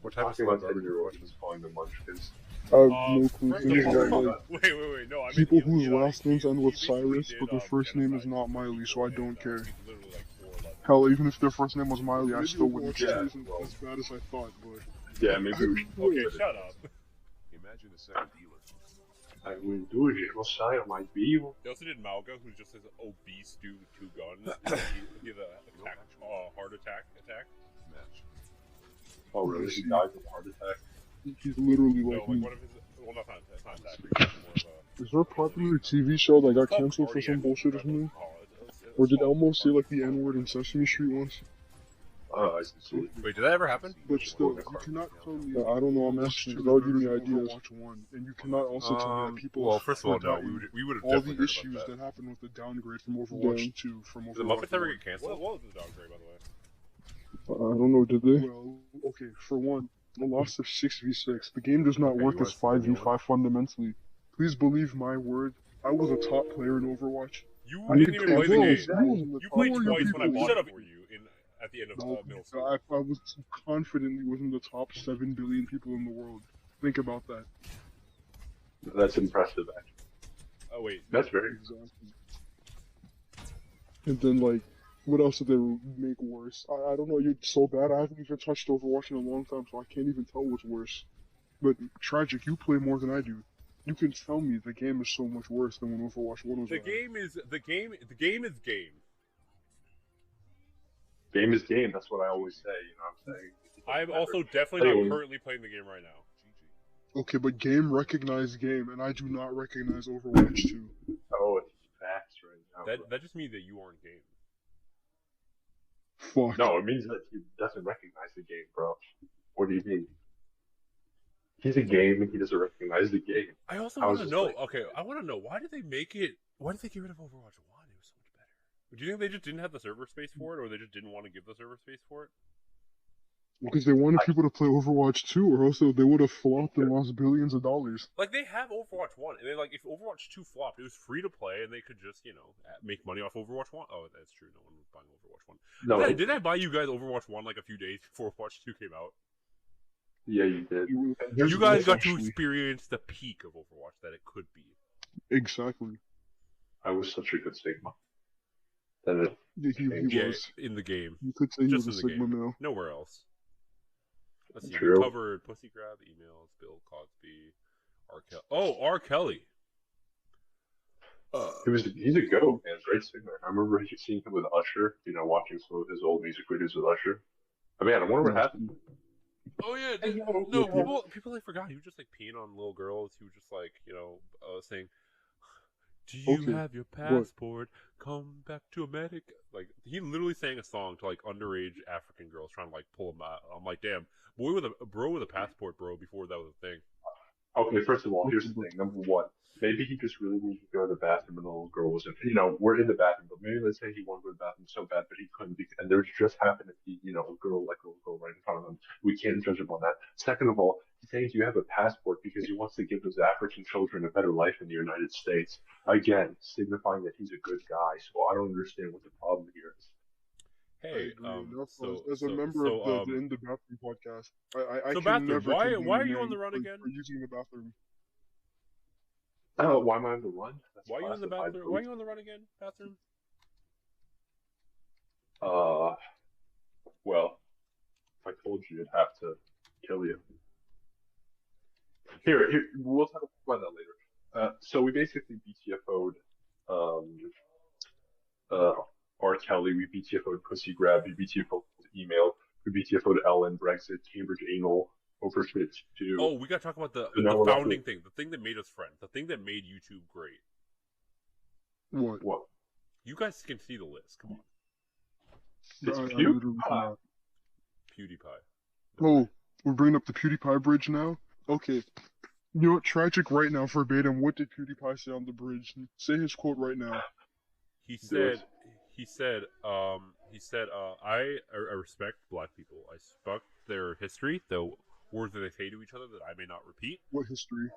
What type of thing about everyone is calling them munchkins? I have no clue. First Things of about all, like wait. No, I mean, people he- whose he, like, last names end with he basically Cyrus, did, but their first name is genocide not for Miley, so I people, don't and, care. he's literally like 4'11". Hell, even if their first name was Miley, I Maybe still wouldn't Overwatch care. 2 isn't as bad as I thought, but Yeah, maybe we should. Okay, shut up. Imagine a set of dealers. I will do it. Will say I might be evil. They also did Malga, who's just this obese dude with 2 guns. he had a heart attack. Oh, really? He died of a heart attack? He's literally No, like like me. one of his. Well, not attack. He's more of a. Is there a popular TV show that got It's called canceled for some Cardiac bullshit or Arrest. something? Oh, Or did Elmo say like the N-word in Sesame Street once? Oh, I see. Wait, did that ever happen? But still, you cannot tell me. I don't know. I'm asking because that would give me ideas. And you cannot also tell me that people. Well, first of all, no, forgotten we would have all definitely the heard issues about that. that. Happened with the downgrade from Overwatch 2 from Overwatch Did the Muppets ever 1. get canceled? What was the downgrade, by the way? I don't know. Did they? Well, okay. For one, the loss of 6v6. The game does not Okay, work you as wanna see the new 5v5 fundamentally. Please believe my word. I was a top player in Overwatch. You I didn't could even play the tell game. You played Who are twice you when I people? bought it for you at the end of middle school. I was confidently within the top 7 billion people in the world. Think about that. That's impressive, actually. Oh wait, That's very. Exactly. And then, like, what else did they make worse? I don't know. You're so bad. I haven't even touched Overwatch in a long time, so I can't even tell what's worse. But Tragic, you play more than I do. You can tell me the game is so much worse than when Overwatch 1 was the around. game is game. Game is game. That's what I always say. You know what I'm saying? I'm also definitely Anyway. not currently playing the game right now. Okay, but game recognized game, and I do not recognize Overwatch 2. Oh, it's facts right now. That just means that you aren't game. Fuck. No, it means that he doesn't recognize the game, bro. What do you mean? He's a game and he doesn't recognize the game. I also I want was to just know. like- Okay, I want to know why did they make it? Why did they get rid of Overwatch 1? It was so much better. Do you think they just didn't have the server space for it, or they just didn't want to give the server space for it? Because they wanted people to play Overwatch 2, or else they would have flopped and lost billions of dollars. Like they have Overwatch 1, and then like if Overwatch 2 flopped, it was free to play, and they could just make money off Overwatch 1. Oh, that's true. No one was buying Overwatch 1. No, Did I buy you guys Overwatch 1 like a few days before Overwatch 2 came out? yeah, you did. You guys got to Actually, experience the peak of Overwatch that it could be. Exactly. I was such a good Sigma. Then it, Yeah, he Yeah, was. in the game. You could say he Just was a in the Sigma game. male. Nowhere else. Let's see. True. We covered Pussy Grab, emails, Bill Cosby, R. Kelly. Oh, R. Kelly. he's a goat, man. Great singer. I remember seeing him with Usher, watching some of his old music videos with Usher. I mean, I wonder what happened. Oh yeah, Hey, yo, no, yo. people like forgot he was just like peeing on little girls. He was just like saying, "Do you Okay, have your passport? Come back to America." Like he literally sang a song to like underage African girls trying to like pull them out. I'm like, damn, bro with a passport, bro. Before that was a thing. Okay, first of all, here's the thing. Number one, maybe he just really needed to go to the bathroom and the little girl wasn't. We're in the bathroom, but maybe let's say he wanted to go to the bathroom so bad, but he couldn't. And there just happened to be, a girl right in front of him. We can't judge him on that. Second of all, he's saying you have a passport because he wants to give those African children a better life in the United States. Again, signifying that he's a good guy. So I don't understand what the problem here is. Hey, As a member of the In the Bathroom podcast, I So can bathroom, never why condemn are a you man on the run for- again? For using the bathroom. Oh, why am I on the run? That's Why are you in the classified bathroom? poop. Why are you on the run again? Bathroom? Well, if I told you, I'd have to kill you. Here, we'll talk about that later. So we basically BTFO'd, R. Kelly, we BTFO'd Pussy Grab, we BTFO'd Email, we BTFO'd Ellen, Brexit, Cambridge Anal, Overfit 2. Oh, we gotta talk about the now we're back founding thing, the thing that made us friends, the thing that made YouTube great. What? What? You guys can see the list. Come on, It's I PewDiePie. literally cannot. PewDiePie. Oh, we're bringing up the PewDiePie bridge now? Okay. You know what? Tragic right now, verbatim. What did PewDiePie say on the bridge? Say his quote right now. He Do said, I respect black people. I respect their history, the words that they say to each other that I may not repeat. What history?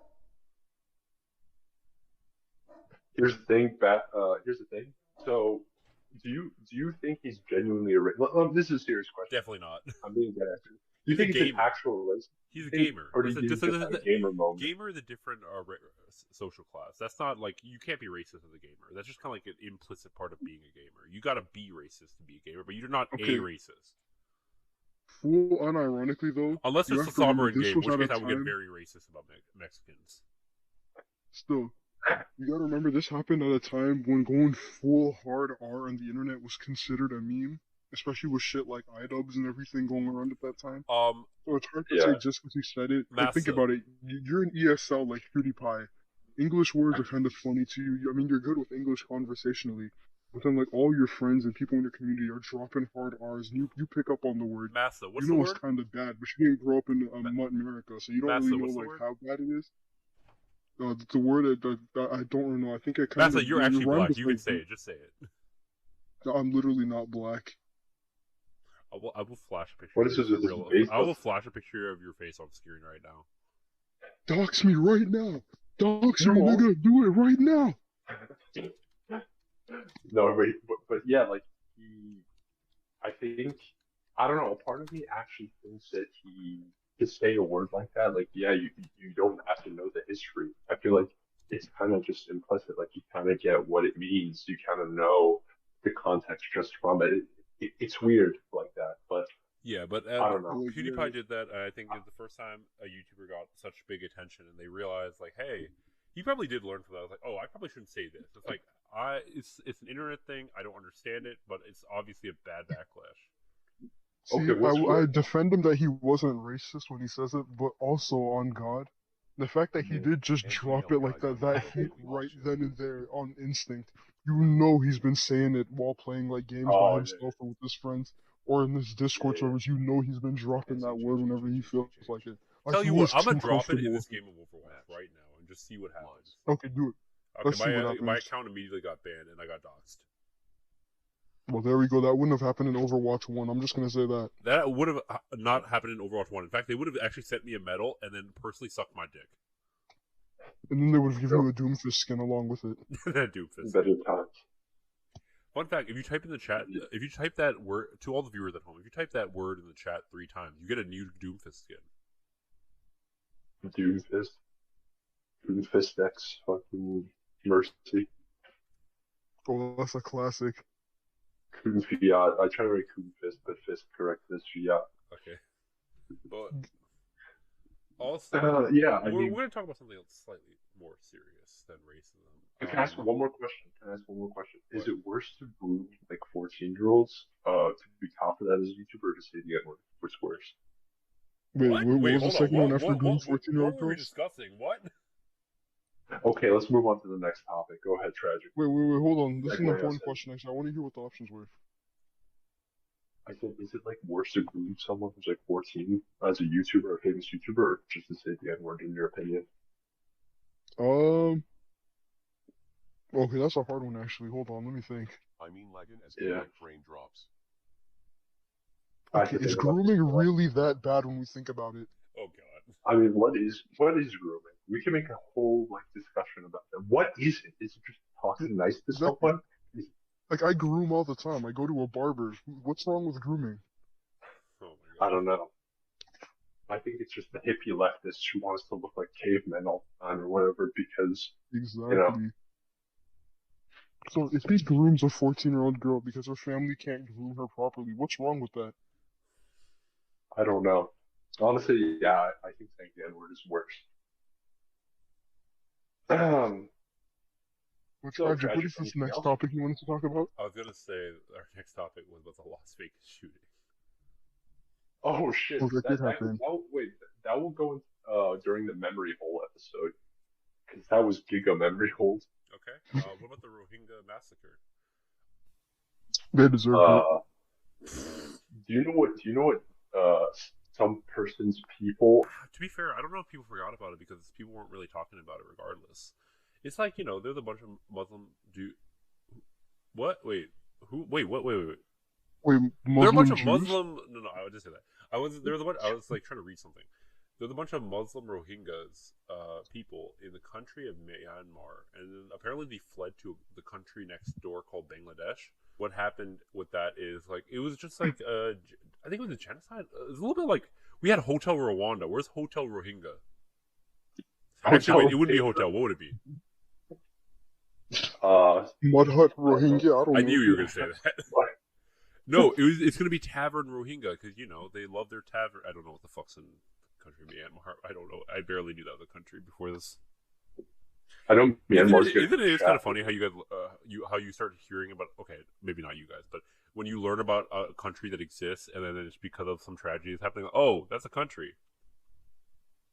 Here's the thing, So, do you think he's genuinely a racist? This is a serious question. Definitely not. I'm being dead after. Do you He's a think he's an gamer. actual racist? He's a gamer. Or do you think he's just a gamer moment? Gamer is a different social class. That's not like you can't be racist as a gamer. That's just kind of like an implicit part of being a gamer. You got to be racist to be a gamer, but you're not Okay. a racist. Full unironically, though. Unless you it's a have to remember, sovereign this game, was which at case a I would get time- very racist about Mexicans. Still, you gotta remember this happened at a time when going full hard R on the internet was considered a meme, especially with shit like iDubbbz and everything going around at that time. So it's hard to say just because you said it. Like, think about it. You're an ESL like PewDiePie. English words are kind of funny to you. I mean, you're good with English conversationally, but then like all your friends and people in your community are dropping hard R's, and you pick up on the word. Massa, what's you know the it's word? kind of bad, but you didn't grow up in America, so you don't Massa, really know like how bad it is. The word I don't know. I think it kind of. Massa, you're actually black. You can say it. Just say it. I'm literally not black. I will flash a picture. What is this? I will flash a picture of your face on screen right now. Dox me right now. Dox me, nigga. Do it right now. No, but yeah, like I think, I don't know. A part of me actually thinks that he to say a word like that, like, yeah, you don't have to know the history. I feel like it's kind of just implicit. Like, you kind of get what it means. You kind of know the context just from it. It's weird like that, but yeah, but I don't know. PewDiePie did that. I think it's the first time a YouTuber got such big attention, and they realized, like, hey, he probably did learn from that. I was like, oh, I probably shouldn't say this. It's like, it's an internet thing. I don't understand it, but it's obviously a bad backlash. See, I defend him that he wasn't racist when he says it, but also on God, the fact that he did just drop it like that hit right then and there on instinct. You know he's been saying it while playing like games by himself or with his friends or in his Discord servers. You know he's been dropping that word whenever he feels like it. Like, tell you what, I'm gonna drop it in this game of Overwatch right now and just see what happens. Okay, do it. Let's see what happens. My account immediately got banned and I got doxxed. Well, there we go. That wouldn't have happened in Overwatch 1. I'm just going to say that. That would have not happened in Overwatch 1. In fact, they would have actually sent me a medal and then personally sucked my dick. And then they would have given you a Doomfist skin along with it. That Doomfist. Better times. Fun fact, if you type in the chat, if you type that word, to all the viewers at home, if you type that word in the chat 3 times, you get a new Doomfist skin. Doomfist? Doomfist X fucking Mercy. Oh, that's a classic. Coon Fiat. I try to write Coon Fist, but Fist correct as Fiat. Okay. But also, yeah, we're going to talk about something else slightly more serious than racism. Can I ask one more question? Is it worse to groom like 14-year-olds to be confident as a YouTuber or to say the N-word? What's worse? Wait, what was the second one after groom 14-year-old girls? What were we discussing? What? Okay, let's move on to the next topic. Go ahead, Tragic. Wait, hold on. This is an important question, actually. I want to hear what the options were. I said, is it like worse to groom someone who's like 14 as a YouTuber, a famous YouTuber, or just to say the N-word in your opinion? Okay, that's a hard one, actually. Hold on, let me think. I mean, lagging as frame drops. Okay, is grooming really that bad when we think about it? Oh god. I mean, what is grooming? We can make a whole like discussion about that. What is it? Is it just talking nice to someone? Like, I groom all the time. I go to a barber. What's wrong with grooming? Oh my god. I don't know. I think it's just the hippie leftist who wants to look like cavemen all the time or whatever because exactly. You know. So if he grooms a 14-year-old girl because her family can't groom her properly, what's wrong with that? I don't know. Honestly, yeah, I think saying the N-word is worse. Tragic, what is this next topic you wanted to talk about? I was gonna say our next topic was about the Las Vegas shooting. Oh shit! Oh, that will go in, during the memory hole episode because that was Giga memory hold. Okay. What about the Rohingya massacre? They deserve it. Do you know what? Some person's people. To be fair, I don't know if people forgot about it because people weren't really talking about it regardless. It's like, you know, there's a bunch of Muslim What? Wait. Who? Wait. What? Wait. Wait. There are a bunch of Muslim. No. I would just say that. I was like trying to read something. There's a bunch of Muslim Rohingyas people in the country of Myanmar, and then apparently they fled to the country next door called Bangladesh. What happened with that is, like, it was just like I think it was a genocide. It was a little bit like we had Hotel Rwanda. Where's Hotel Rohingya? Actually, wait, it wouldn't be a hotel. What would it be? Mud Hut Rohingya. I knew you were gonna say that. No, it's gonna be Tavern Rohingya because, you know, they love their tavern. I don't know what the fuck's in the country of Myanmar. I don't know. I barely knew that was a country before this. I know Myanmar's Isn't it getting kind of funny how you guys, how you start hearing about? Okay, maybe not you guys, but when you learn about a country that exists and then it's because of some tragedy is happening. Oh, that's a country.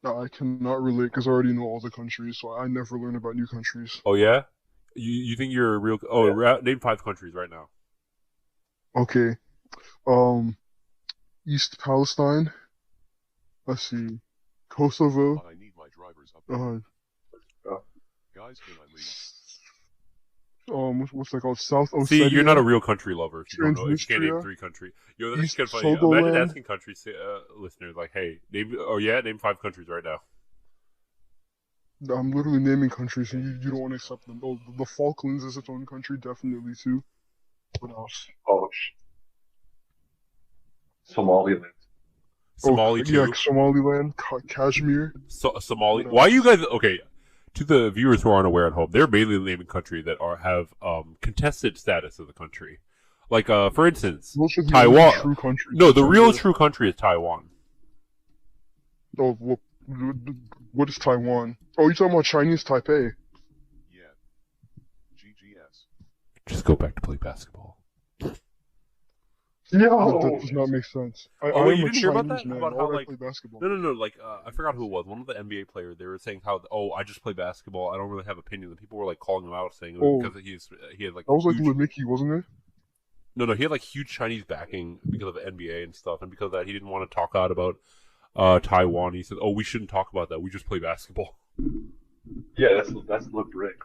I cannot relate because I already know all the countries, so I never learn about new countries. Oh yeah, you think you're a real? Oh, name 5 countries right now. Okay, East Palestine. Let's see, Kosovo. I need my driver's update. Guys, can I leave? What's that called? South Ossetia. See, you're not a real country lover if you don't know. If you can't name Transnistria, 3 countries. Yo, that's East kind of funny. Togoland. Imagine asking countries, listeners, like, hey, name 5 countries right now. I'm literally naming countries, and you don't want to accept them. Oh, the Falklands is its own country, definitely too. What else? Oh, Somaliland. Somali too. Yeah, Somaliland, Kashmir. Somali. What Why else? you guys? Okay, to the viewers who aren't aware at home, they're mainly naming countries that have contested status as a country. Like, for instance, Those are the Taiwan. only true countries. No, the real true country is Taiwan. Oh, what is Taiwan? Oh, you're talking about Chinese Taipei. Yeah. GGS. Just go back to play basketball. That does not make sense. I Oh, wait, am you a didn't hear about Chinese that? man. About Why how, would I like- play basketball? No. Like, I forgot who it was. One of the NBA players. They were saying how, I just play basketball. I don't really have opinion. And people were like calling him out, saying it was because he had like. That was like huge... Mickey, wasn't it? No, he had like huge Chinese backing because of the NBA and stuff, and because of that, he didn't want to talk out about Taiwan. He said, "Oh, we shouldn't talk about that. We just play basketball." Yeah, that's LeBrick.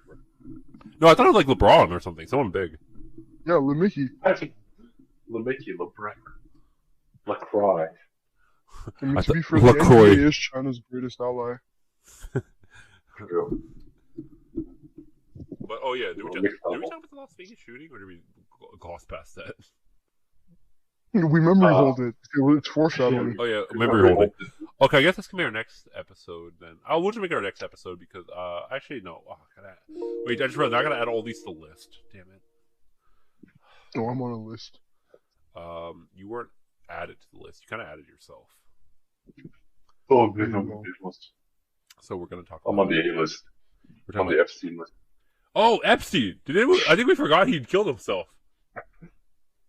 No, I thought it was like LeBron or something. Someone big. Yeah, Mickey. LeMickey, LeBrick, LaCroix. I mean, I to be thought- fair, the LaCroix. NBA is China's greatest ally. True. But oh yeah, did we Mixed talk double. about the Las Vegas shooting, or did we gloss past that? We memory hold it. It's foreshadowing. Oh yeah, memory holding. Okay, I guess that's gonna be our next episode then. We'll just make it our next episode because actually no. Wait, I just realized I gotta add all these to the list. Damn it. Oh, I'm on a list. You weren't added to the list. You kind of added yourself. Oh, good. I'm on the list. So we're gonna talk. I'm on the A list. We're I'm talking on the Epstein list. Oh, Epstein! I think we forgot he'd killed himself.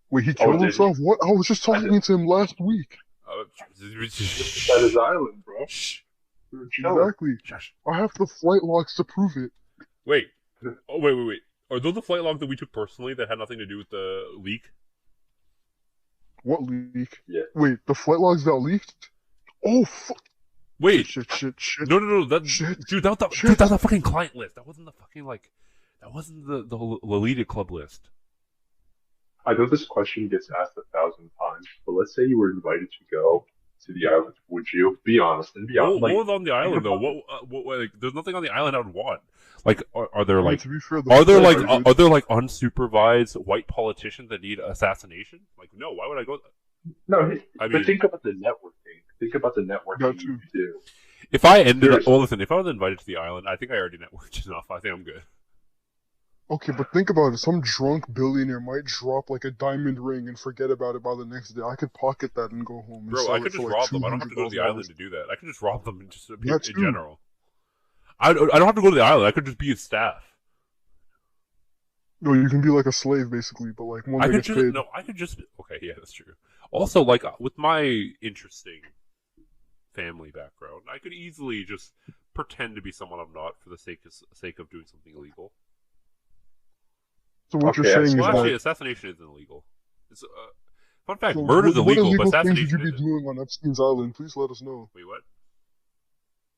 Wait, he killed did he? himself? What? I was just talking to him last week. That is island, bro. Shh. We were chilling. Exactly. Shush. I have the flight logs to prove it. Wait. Oh, wait. Are those the flight logs that we took personally that had nothing to do with the leak? What leak? Yeah. Wait, the flight logs that leaked? Oh, Wait. shit. No. That Shit. dude, that was the fucking client list. That wasn't the fucking that wasn't the Lolita Club list. I know this question gets asked 1,000 times, but let's say you were invited to go to the island. Would you? Be honest and be honest. What was on the island though? What like, there's nothing on the island I would want. Like, are there I mean, like to be fair, are there like flight- are there like unsupervised white politicians that need assassination? Like, no, why would I go? No, I mean- but think about the networking. Think about the networking That too. you do. If I ended up, Seriously. well, listen, if I was invited to the island, I think I already networked enough. I think I'm good. Okay, but think about it. Some drunk billionaire might drop like a diamond ring and forget about it by the next day. I could pocket that and go home. And Bro, sell I it could for, just like, rob them. I don't have to go to the $200,000. island to do that. I could just rob them and just in That too. general. I don't have to go to the island. I could just be his staff. No, you can be like a slave basically, but like one I that could gets just paid. no. I could just okay. Yeah, that's true. Also, like with my interesting family background, I could easily just pretend to be someone I'm not for the sake of doing something illegal. So what Okay, you're saying Well, is actually, that. assassination isn't illegal. It's fun fact: So murder's what illegal, but illegal things would assassination you be isn't. doing on Epstein's island? Please let us know. Wait, what?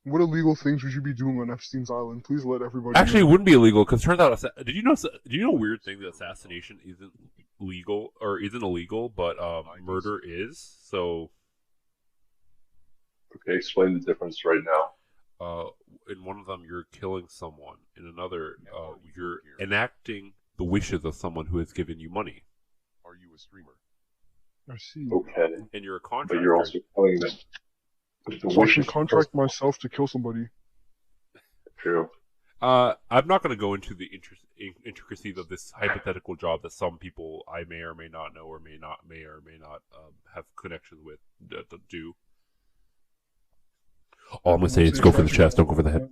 What illegal things would you be doing on Epstein's island? Please let everybody Actually, it know. wouldn't be illegal because turns out, did you know a weird thing that assassination isn't legal or isn't illegal, but murder is. So, Okay, explain the difference right now. in one of them, you're killing someone. In another, you're enacting the wishes of someone who has given you money. Are you a streamer? I see. Okay, And you're a but contractor. you're also telling them the So I can wishes. contract myself to kill somebody. True. I'm not going to go into the intricacies of this hypothetical job that some people I may or may not know or may not have connections with do. All I'm going to say is go for the chest, don't go for the head.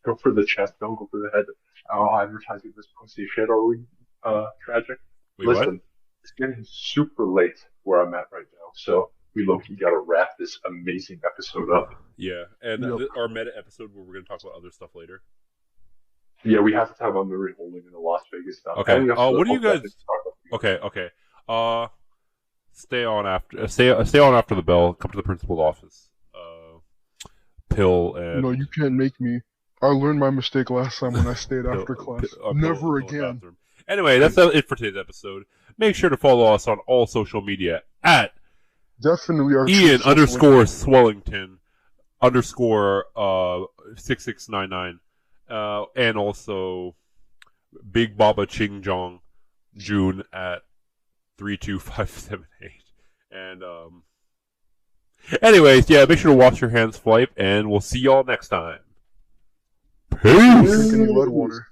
Go for the chest, don't go for the head. Oh, advertising this pussy shit. Are we tragic? Wait, Listen, what? it's getting super late where I'm at right now, so we low-key gotta wrap this amazing episode up. Yeah, and Yep. our meta episode where we're going to talk about other stuff later. Yeah, we have to talk about Murray Holding in the Las Vegas stuff. Okay. And we have to What do you also have guys? to talk about- Okay. Stay on after. Stay on after the bell. Come to the principal's office. Pill and No, you can't make me. I learned my mistake last time when I stayed after class. Never Pill again. bathroom. Anyway, that's it for today's episode. Make sure to follow us on all social media at Definitely our Ian true _ Swellington _ 6699 and also Big Baba Ching Jong June at 32578. And anyways, yeah, make sure to wash your hands, Flight, and we'll see y'all next time. Drink Peace. any lead water.